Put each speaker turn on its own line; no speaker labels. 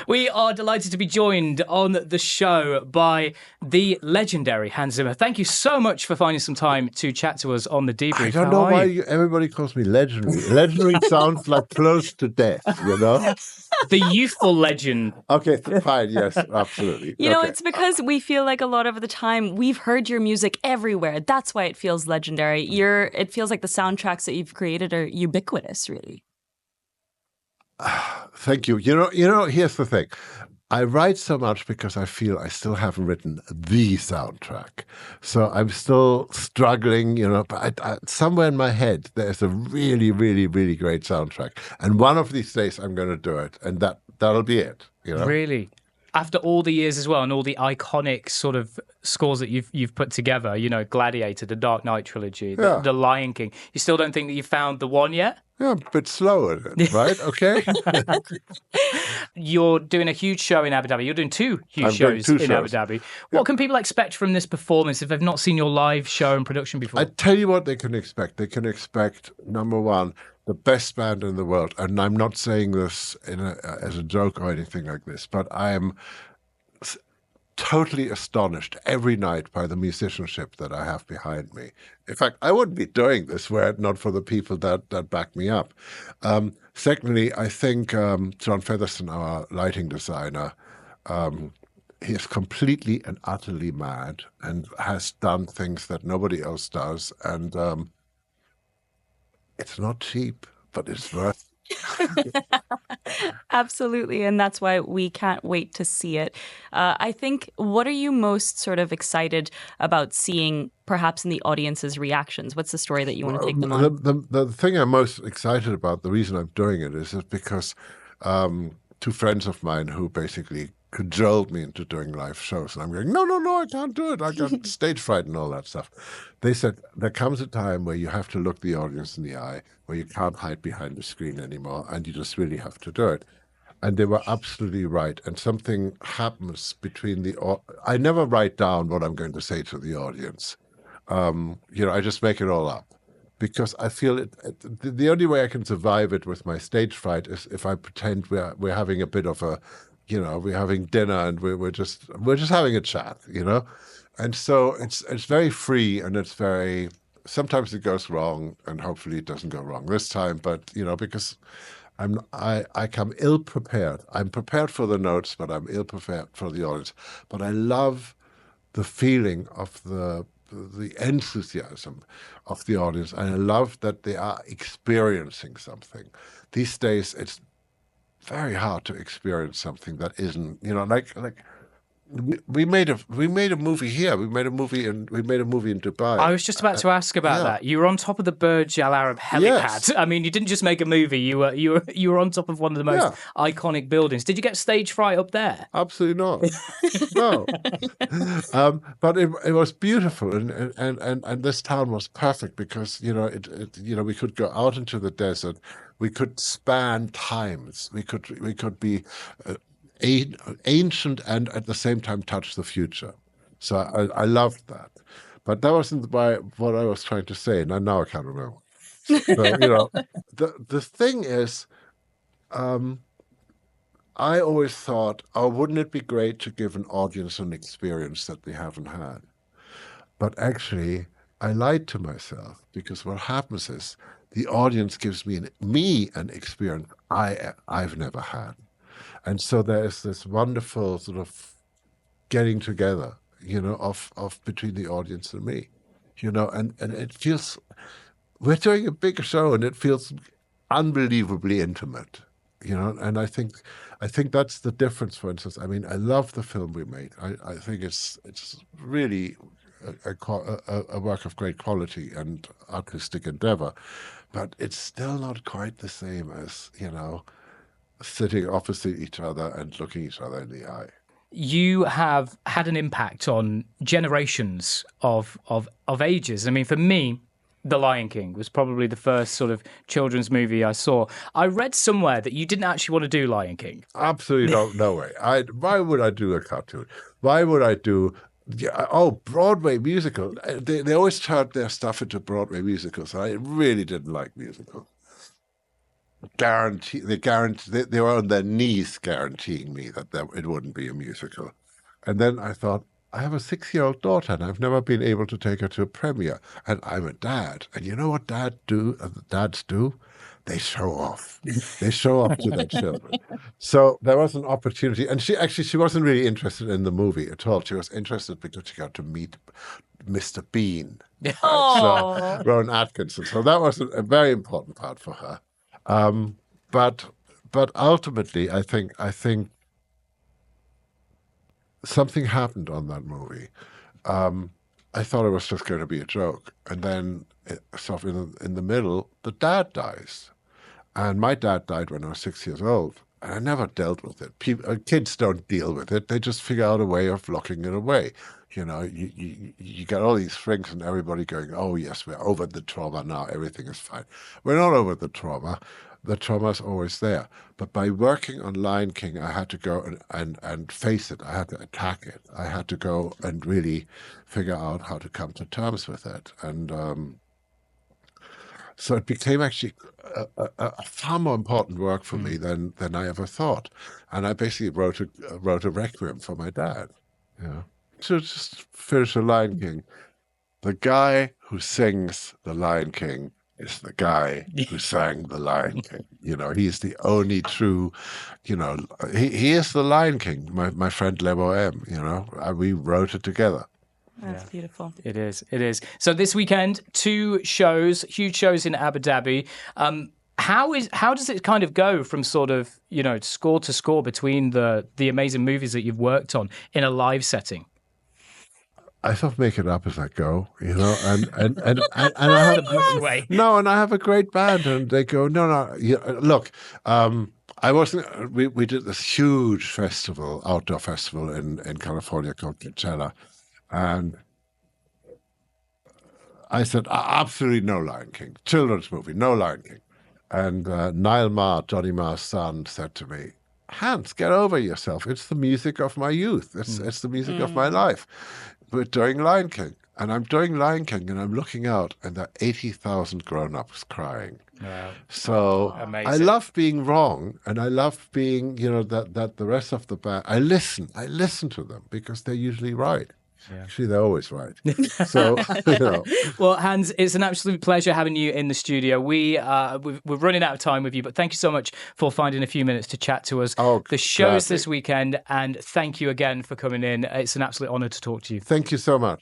We are delighted to be joined on the show by the legendary Hans Zimmer. Thank you so much for finding some time to chat to us on the Debrief.
I don't know why everybody calls me legendary. Legendary sounds like close to death, you know?
The youthful legend.
Okay, fine. Yes, absolutely.
You know, it's because we feel like a lot of the time we've heard your music everywhere. That's why it feels legendary. It feels like the soundtracks that you've created are ubiquitous, really.
Thank you. You know, here's the thing. I write so much because I feel I still haven't written the soundtrack. So I'm still struggling, you know, but somewhere in my head, there's a really, really, really great soundtrack. And one of these days I'm going to do it. And that'll be it, you know?
Really? After all the years as well, and all the iconic sort of scores that you've put together, you know, Gladiator, the Dark Knight trilogy, the Lion King, you still don't think that you've found the one yet?
Yeah, a bit slower, right? Okay.
You're doing a huge show in Abu Dhabi. You're doing two huge shows in Abu Dhabi. What can people expect from this performance if they've not seen your live show and production before?
I tell you what they can expect. They can expect, number one, the best band in the world. And I'm not saying this as a joke or anything like this, but I am totally astonished every night by the musicianship that I have behind me. In fact, I wouldn't be doing this were it not for the people that back me up. Secondly, I think John Featherstone, our lighting designer, he is completely and utterly mad and has done things that nobody else does. And it's not cheap, but it's worth
Absolutely, and that's why we can't wait to see it. I think, what are you most sort of excited about seeing, perhaps in the audience's reactions? What's the story that you want to take them on?
The thing I'm most excited about, the reason I'm doing it, is because two friends of mine who basically cajoled me into doing live shows. And I'm going, no, I can't do it. I got stage fright and all that stuff. They said, there comes a time where you have to look the audience in the eye, where you can't hide behind the screen anymore, and you just really have to do it. And they were absolutely right. And something happens between I never write down what I'm going to say to the audience. I just make it all up. Because I feel the only way I can survive it with my stage fright is if I pretend we're having a bit of a, we're having dinner and we're just having a chat, and so it's very free and it's very. Sometimes it goes wrong, and hopefully it doesn't go wrong this time. But because I come ill prepared. I'm prepared for the notes, but I'm ill prepared for the audience. But I love the feeling of the enthusiasm of the audience, and I love that they are experiencing something. These days, it's very hard to experience something that isn't, like we made a movie here. We made a movie in Dubai.
I was just about to ask about that. You were on top of the Burj Al Arab helipad.
Yes.
I mean, you didn't just make a movie. You were on top of one of the most iconic buildings. Did you get stage fright up there?
Absolutely not. No. But it was beautiful, and this town was perfect because we could go out into the desert. We could span times. We could be ancient and at the same time touch the future. So I loved that. But that wasn't what I was trying to say, and now I can't remember. So, the thing is, I always thought, wouldn't it be great to give an audience an experience that they haven't had? But actually, I lied to myself, because what happens is the audience gives me an experience I've never had. And so there is this wonderful sort of getting together, of between the audience and me, and it feels, we're doing a big show and it feels unbelievably intimate, and I think that's the difference. For instance, I mean, I love the film we made. I think it's really a work of great quality and artistic endeavor, but it's still not quite the same as, sitting opposite each other and looking each other in the eye.
You have had an impact on generations of ages. I mean, for me, The Lion King was probably the first sort of children's movie I saw. I read somewhere that you didn't actually want to do Lion King.
Absolutely no way. Why would I do a cartoon? Why would I do Broadway musical? They always turned their stuff into Broadway musicals. I really didn't like musicals. they were on their knees guaranteeing me that it wouldn't be a musical. And then I thought, I have a 6-year-old daughter, and I've never been able to take her to a premiere. And I'm a dad, and you know what dads do? They show off. They show off to their children. So there was an opportunity, and she wasn't really interested in the movie at all. She was interested because she got to meet Mr. Bean, right?
Oh.
So Rowan Atkinson. So that was a very important part for her. But ultimately, I think something happened on that movie. I thought it was just going to be a joke, and then sort of in the middle, the dad dies, and my dad died when I was 6 years old, and I never dealt with it. Kids don't deal with it; they just figure out a way of locking it away. You know, you get all these shrinks and everybody going, "Oh yes, we're over the trauma now. Everything is fine." We're not over the trauma. The trauma is always there. But by working on Lion King, I had to go and face it. I had to attack it. I had to go and really figure out how to come to terms with it. And so it became actually a far more important work for me than I ever thought. And I basically wrote a requiem for my dad. Yeah. To just finish the Lion King, the guy who sings the Lion King is the guy who sang the Lion King. You know, he's the only true, you know, he is the Lion King. My friend Lebo M. You know, we wrote it together.
That's beautiful.
It is. So this weekend, 2 shows, huge shows in Abu Dhabi. How does it kind of go from sort of, you know, score to score between the amazing movies that you've worked on in a live setting?
I sort of make it up as I go, you know, and I have and I have a great band, and they go, no, look, I wasn't. We did this huge festival, outdoor festival in California called Coachella, and I said absolutely no Lion King, children's movie, no Lion King, and Niall Marr, Johnny Marr's son, said to me, Hans, get over yourself. It's the music of my youth. It's the music of my life. We're doing Lion King, and I'm doing Lion King, and I'm looking out, and there are 80,000 grown-ups crying.
Wow.
So
Amazing.
I love being wrong, and I love being, you know, that the rest of the band, I listen to them because they're usually right. Yeah. Actually, they're always right. So, you know.
Well, Hans, it's an absolute pleasure having you in the studio. We're running out of time with you, but thank you so much for finding a few minutes to chat to us. The show's this weekend, and thank you again for coming in. It's an absolute honor to talk to you.
Thank you so much.